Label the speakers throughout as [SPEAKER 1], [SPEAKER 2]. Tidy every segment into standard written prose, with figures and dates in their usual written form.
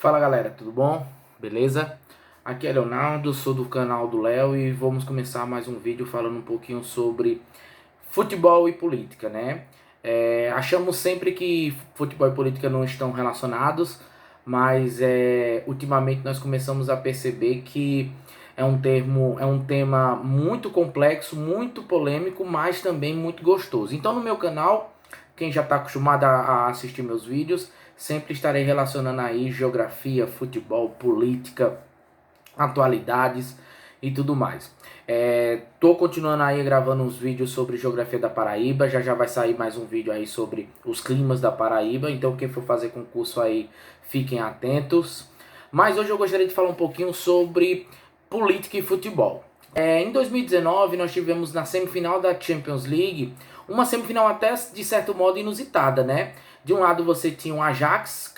[SPEAKER 1] Fala galera, tudo bom? Beleza? Aqui é Leonardo, sou do canal do Léo e vamos começar mais um vídeo falando um pouquinho sobre futebol e política, né? Achamos sempre que futebol e política não estão relacionados, mas ultimamente nós começamos a perceber que é um tema muito complexo, muito polêmico, mas também muito gostoso. Então no meu canal, quem já está acostumado a assistir meus vídeos, sempre estarei relacionando aí geografia, futebol, política, atualidades e tudo mais. Tô continuando aí gravando uns vídeos sobre geografia da Paraíba. Já vai sair mais um vídeo aí sobre os climas da Paraíba. Então quem for fazer concurso aí, fiquem atentos. Mas hoje eu gostaria de falar um pouquinho sobre política e futebol. Em 2019 nós tivemos na semifinal da Champions League uma semifinal até de certo modo inusitada, né? De um lado você tinha o Ajax,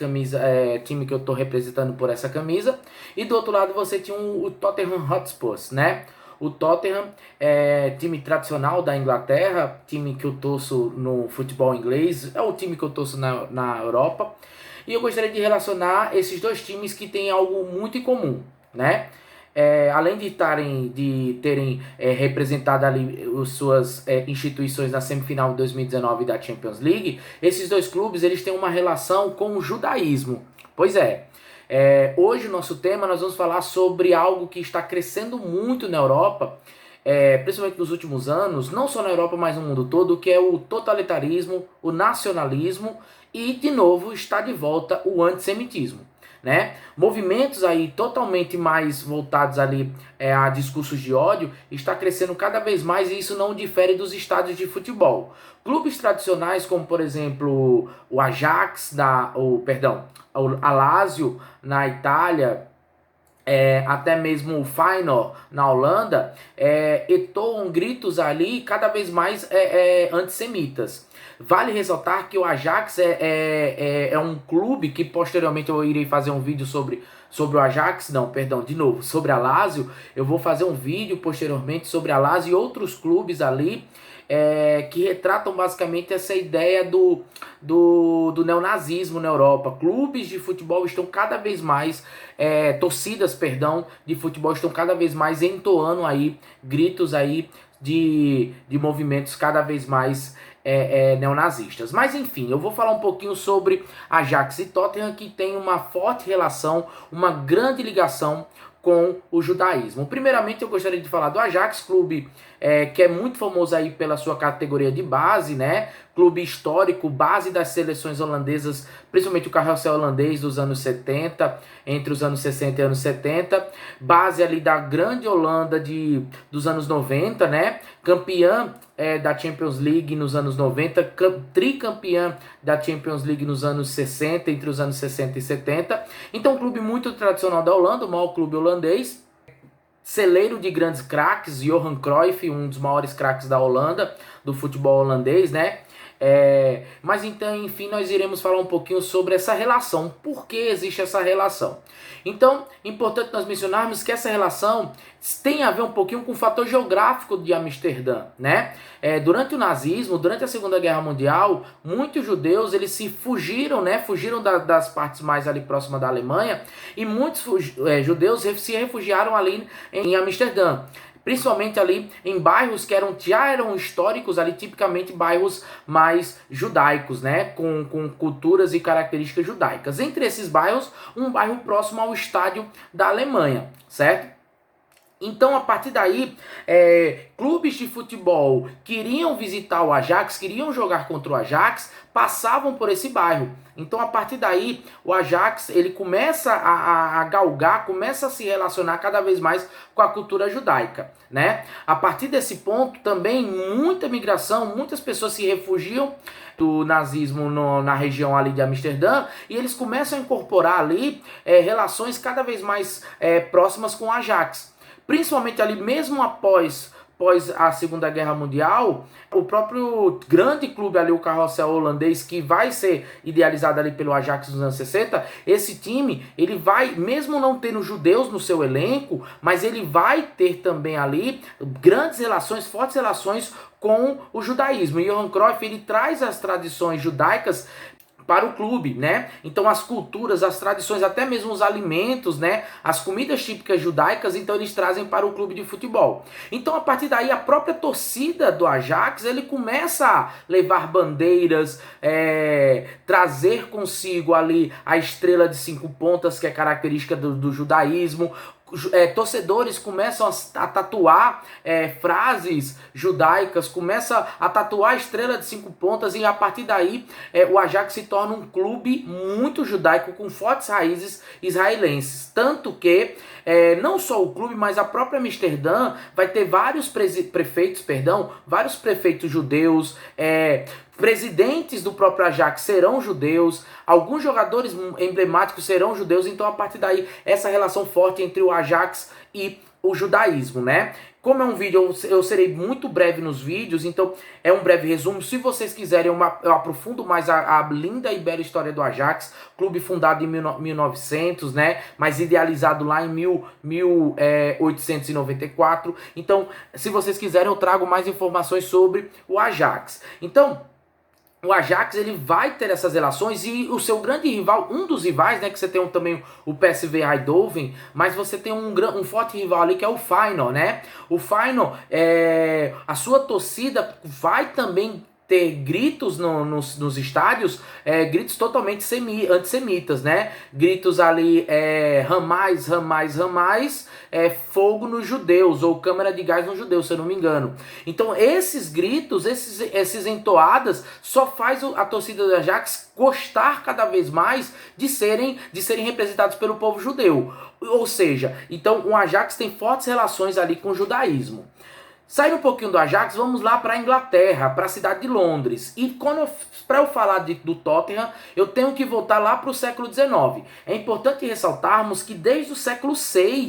[SPEAKER 1] time que eu estou representando por essa camisa, e do outro lado você tinha o Tottenham Hotspur, né? O Tottenham é time tradicional da Inglaterra, time que eu torço no futebol inglês, é o time que eu torço na Europa. E eu gostaria de relacionar esses dois times que têm algo muito em comum, né? Além de terem representado ali as suas instituições na semifinal de 2019 da Champions League, esses dois clubes eles têm uma relação com o judaísmo. Pois hoje o nosso tema nós vamos falar sobre algo que está crescendo muito na Europa, principalmente nos últimos anos, não só na Europa, mas no mundo todo, que é o totalitarismo, o nacionalismo e, de novo, está de volta o antissemitismo. Né? Movimentos aí totalmente mais voltados ali a discursos de ódio está crescendo cada vez mais e isso não difere dos estádios de futebol. Clubes tradicionais como por exemplo o Ajax, o Lazio na Itália, até mesmo o Feyenoord na Holanda, etoam gritos ali cada vez mais antissemitas. Vale ressaltar que o Ajax é um clube que posteriormente eu irei fazer um vídeo sobre o Ajax, não, perdão, de novo, sobre a Lazio. Eu vou fazer um vídeo posteriormente sobre a Lazio e outros clubes ali que retratam basicamente essa ideia do neonazismo na Europa. Clubes de futebol estão cada vez mais, torcidas, perdão, de futebol estão cada vez mais entoando aí gritos aí de movimentos cada vez mais neonazistas. Mas enfim, eu vou falar um pouquinho sobre Ajax e Tottenham, que tem uma forte relação, uma grande ligação com o judaísmo. Primeiramente eu gostaria de falar do Ajax, clube que é muito famoso aí pela sua categoria de base, né? Clube histórico, base das seleções holandesas, principalmente o carrossel holandês dos anos 70, entre os anos 60 e anos 70, base ali da grande Holanda dos anos 90, né? Campeã da Champions League nos anos 90, tricampeã da Champions League nos anos 60, entre os anos 60 e 70. Então, um clube muito tradicional da Holanda, o maior clube holandês, celeiro de grandes craques, Johan Cruyff, um dos maiores craques da Holanda, do futebol holandês, né? Mas então, enfim, nós iremos falar um pouquinho sobre essa relação. Por que existe essa relação? Então, importante nós mencionarmos que essa relação tem a ver um pouquinho com o fator geográfico de Amsterdã, né? Durante o nazismo, durante a Segunda Guerra Mundial, muitos judeus eles se fugiram, né? Fugiram das partes mais ali próximas da Alemanha e muitos judeus se refugiaram ali em Amsterdã. Principalmente ali em bairros que já eram históricos, ali tipicamente bairros mais judaicos, né? Com culturas e características judaicas. Entre esses bairros, um bairro próximo ao estádio da Alemanha, certo? Então, a partir daí, clubes de futebol queriam visitar o Ajax, queriam jogar contra o Ajax, passavam por esse bairro. Então, a partir daí, o Ajax ele começa a galgar, começa a se relacionar cada vez mais com a cultura judaica, né? A partir desse ponto, também, muita migração, muitas pessoas se refugiam do nazismo na região ali de Amsterdã e eles começam a incorporar ali relações cada vez mais próximas com o Ajax. Principalmente ali, mesmo após a Segunda Guerra Mundial, o próprio grande clube ali, o carrossel holandês, que vai ser idealizado ali pelo Ajax nos anos 60, esse time, ele vai, mesmo não tendo judeus no seu elenco, mas ele vai ter também ali grandes relações, fortes relações com o judaísmo. E Johan Cruyff, ele traz as tradições judaicas para o clube, né? Então as culturas, as tradições, até mesmo os alimentos, né? As comidas típicas judaicas, então eles trazem para o clube de futebol. Então a partir daí a própria torcida do Ajax, ele começa a levar bandeiras, trazer consigo ali a estrela de 5 pontas, que é característica do judaísmo. Torcedores começam a tatuar frases judaicas, começa a tatuar a estrela de 5 pontas, e a partir daí o Ajax se torna um clube muito judaico, com fortes raízes israelenses. Tanto que não só o clube, mas a própria Amsterdã vai ter vários vários prefeitos judeus, presidentes do próprio Ajax serão judeus, alguns jogadores emblemáticos serão judeus. Então a partir daí essa relação forte entre o Ajax e o judaísmo, né? Como é um vídeo, eu serei muito breve nos vídeos, então é um breve resumo. Se vocês quiserem, eu aprofundo mais a linda e bela história do Ajax, clube fundado em 1900, né? Mas idealizado lá em 1894. Então, se vocês quiserem, eu trago mais informações sobre o Ajax. Então, o Ajax, ele vai ter essas relações, e o seu grande rival, um dos rivais, né, que você tem também o PSV Eindhoven, mas você tem um forte rival ali que é o Feyenoord, né? O Feyenoord, a sua torcida vai também ter gritos nos estádios, gritos totalmente antissemitas, né? Gritos ali, ramais, ramais, ramais, fogo nos judeus, ou câmara de gás nos judeus, se eu não me engano. Então esses gritos, esses entoadas, só faz a torcida do Ajax gostar cada vez mais de serem representados pelo povo judeu. Ou seja, então o Ajax tem fortes relações ali com o judaísmo. Saindo um pouquinho do Ajax, vamos lá para a Inglaterra, para a cidade de Londres. E para eu falar do Tottenham, eu tenho que voltar lá para o século XIX. É importante ressaltarmos que desde o século VI,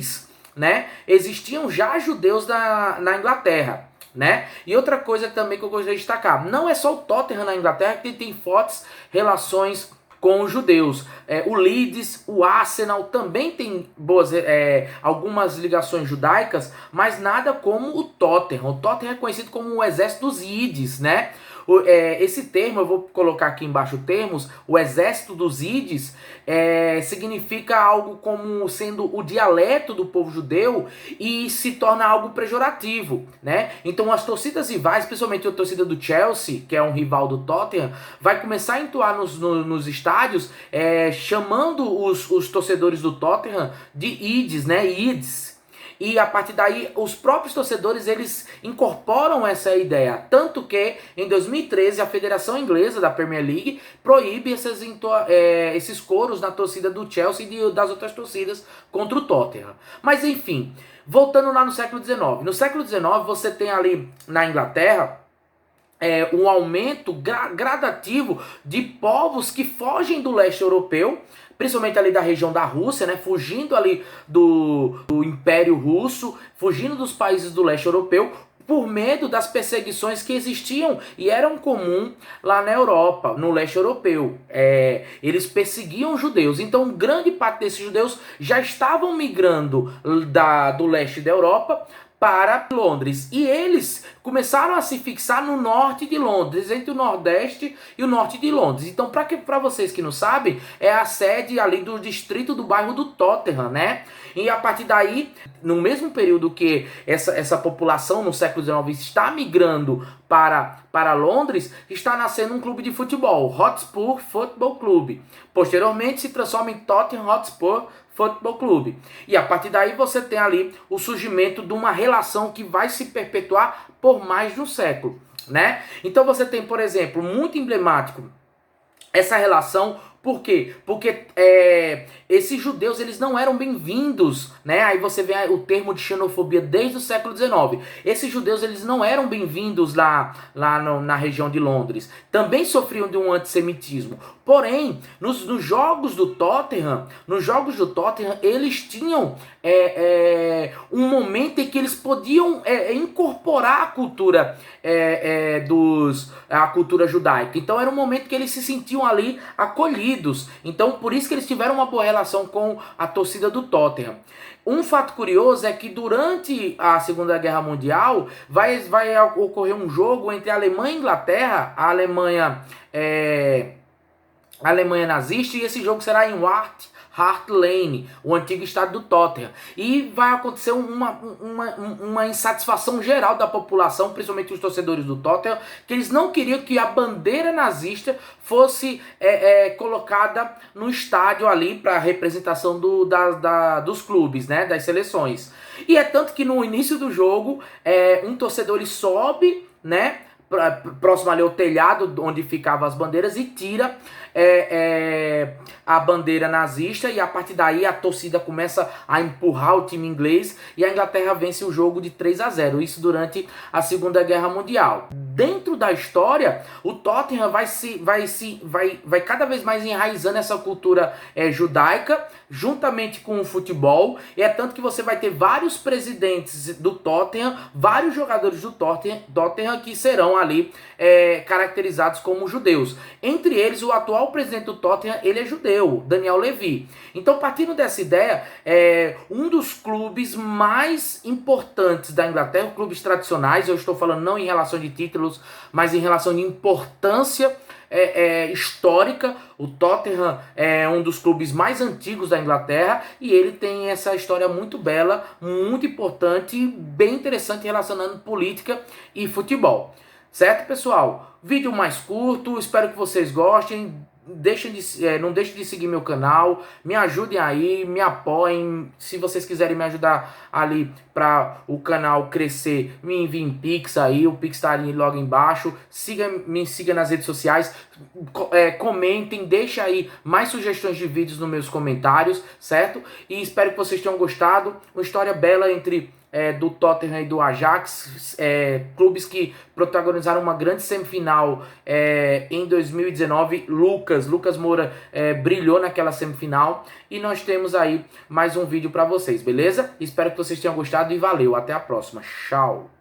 [SPEAKER 1] né, existiam já judeus na Inglaterra, né? E outra coisa também que eu gostaria de destacar, não é só o Tottenham na Inglaterra que tem fortes relações com os judeus. O Leeds, o Arsenal também tem algumas ligações judaicas, mas nada como o Tottenham. O Tottenham é conhecido como o exército dos Yidis, né? Esse termo, eu vou colocar aqui embaixo termos, o exército dos Yidis, significa algo como sendo o dialeto do povo judeu, e se torna algo pejorativo, né? Então as torcidas rivais, principalmente a torcida do Chelsea, que é um rival do Tottenham, vai começar a entoar nos estádios, chamando os torcedores do Tottenham de Yidis, né? Yidis. E a partir daí, os próprios torcedores, eles incorporam essa ideia. Tanto que, em 2013, a Federação Inglesa da Premier League proíbe esses coros na torcida do Chelsea e das outras torcidas contra o Tottenham. Mas, enfim, voltando lá no século XIX. No século XIX, você tem ali na Inglaterra um aumento gradativo de povos que fogem do leste europeu, principalmente ali da região da Rússia, né, fugindo ali do Império Russo, fugindo dos países do leste europeu, por medo das perseguições que existiam e eram comum lá na Europa, no leste europeu. Eles perseguiam judeus, então grande parte desses judeus já estavam migrando do leste da Europa para Londres, e eles começaram a se fixar no norte de Londres, entre o Nordeste e o norte de Londres. Então, para vocês que não sabem, é a sede ali do distrito do bairro do Tottenham, né? E a partir daí, no mesmo período que essa população no século XIX está migrando para Londres, está nascendo um clube de futebol, Hotspur Football Club. Posteriormente se transforma em Tottenham Hotspur Futebol Clube. E a partir daí você tem ali o surgimento de uma relação que vai se perpetuar por mais de um século, né? Então você tem, por exemplo, muito emblemático essa relação. Por quê? Porque esses judeus, eles não eram bem-vindos, né? Aí você vê o termo de xenofobia desde o século XIX. Esses judeus, eles não eram bem-vindos lá na região de Londres. Também sofriam de um antissemitismo. Porém, nos jogos do Tottenham, eles tinham um momento em que eles podiam incorporar a cultura a cultura judaica. Então era um momento que eles se sentiam ali acolhidos. Então por isso que eles tiveram uma boa relação com a torcida do Tottenham. Um fato curioso é que durante a Segunda Guerra Mundial vai ocorrer um jogo entre a Alemanha e a Inglaterra. A Alemanha Alemanha nazista, e esse jogo será em Hart Lane, o antigo estádio do Tottenham. E vai acontecer uma insatisfação geral da população, principalmente os torcedores do Tottenham, que eles não queriam que a bandeira nazista fosse colocada no estádio ali para representação dos clubes, né, das seleções. E é tanto que no início do jogo, um torcedor ele sobe, né, próximo ali ao telhado onde ficavam as bandeiras, e tira a bandeira nazista, e a partir daí a torcida começa a empurrar o time inglês e a Inglaterra vence o jogo de 3-0, isso durante a Segunda Guerra Mundial. Dentro da história, o Tottenham vai cada vez mais enraizando essa cultura judaica, juntamente com o futebol, e é tanto que você vai ter vários presidentes do Tottenham, vários jogadores do Tottenham que serão ali caracterizados como judeus. Entre eles, o atual presidente do Tottenham, ele é judeu, Daniel Levy. Então, partindo dessa ideia, um dos clubes mais importantes da Inglaterra, clubes tradicionais, eu estou falando não em relação de títulos, mas em relação de importância histórica. O Tottenham é um dos clubes mais antigos da Inglaterra e ele tem essa história muito bela, muito importante e bem interessante relacionando política e futebol. Certo, pessoal? Vídeo mais curto, espero que vocês gostem. Não deixem de seguir meu canal, me ajudem aí, me apoiem. Se vocês quiserem me ajudar ali para o canal crescer, me enviem Pix aí, o Pix está ali logo embaixo. Me siga nas redes sociais, comentem, deixem aí mais sugestões de vídeos nos meus comentários, certo? E espero que vocês tenham gostado. Uma história bela entre do Tottenham e do Ajax, clubes que protagonizaram uma grande semifinal em 2019. Lucas Moura brilhou naquela semifinal, e nós temos aí mais um vídeo para vocês, beleza? Espero que vocês tenham gostado e valeu, até a próxima, tchau!